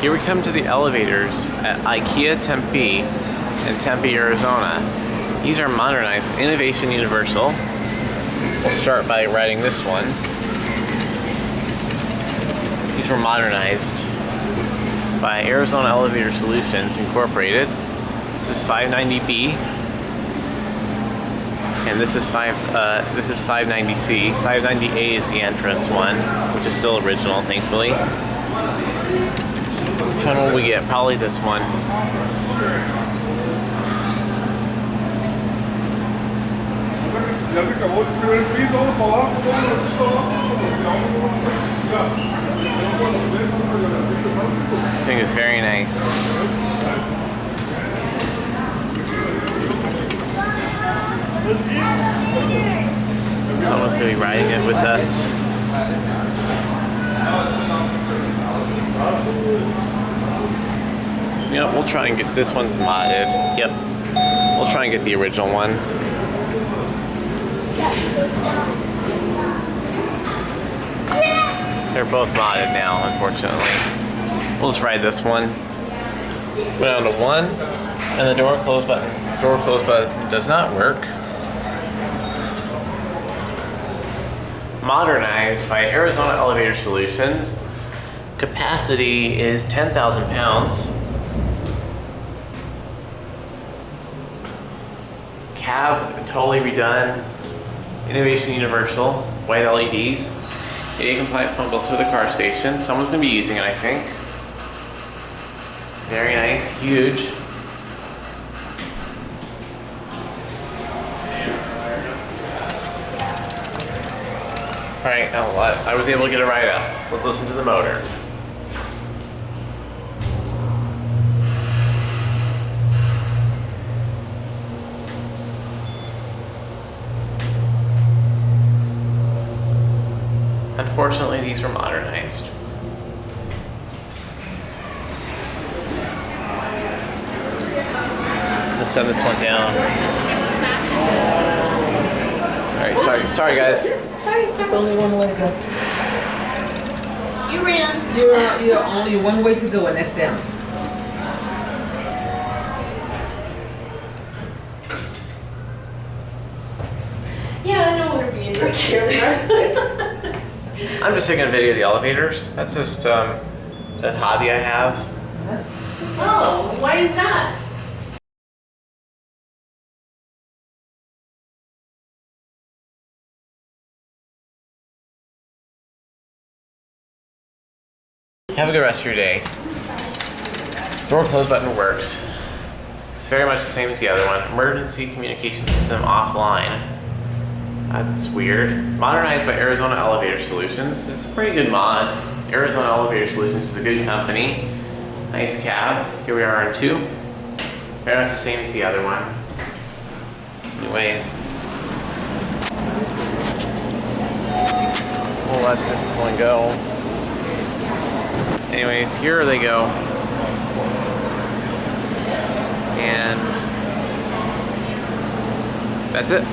here we come to the elevators at IKEA Tempe in Tempe, Arizona. These are modernized, Innovation Universal. We'll start by riding this one. These were modernized by Arizona Elevator Solutions Incorporated. This is 590B, and this is 590C. 590A is the entrance one, which is still original, thankfully. Which one will we get? Probably this one. This thing is very nice. Someone's going to be riding it with us. You know, we'll try and get this one's modded. Yep. We'll try and get the original one. They're both modded now, unfortunately. We'll just ride this one. Went down to 1, and the door close button does not work. Modernized by Arizona Elevator Solutions. Capacity is 10,000 pounds. Cab totally redone. Innovation Universal. White LEDs. ADA compliant phone built to the car station. Someone's gonna be using it, I think. Very nice, huge. All right, now I was able to get a ride up. Let's listen to the motor. Unfortunately, these were modernized. I'm gonna send this one down. All right, sorry guys. There's only one way to go. You ran. You're only one way to go, and that's down. Yeah, I know we're being your camera. I'm just taking a video of the elevators. That's just a hobby I have. Oh, why is that? Have a good rest of your day. Door close button works. It's very much the same as the other one. Emergency communication system offline. That's weird. Modernized by Arizona Elevator Solutions. It's a pretty good mod. Arizona Elevator Solutions is a good company. Nice cab. Here we are on 2. Very much the same as the other one. Anyways. We'll let this one go. Anyways, here they go. And that's it.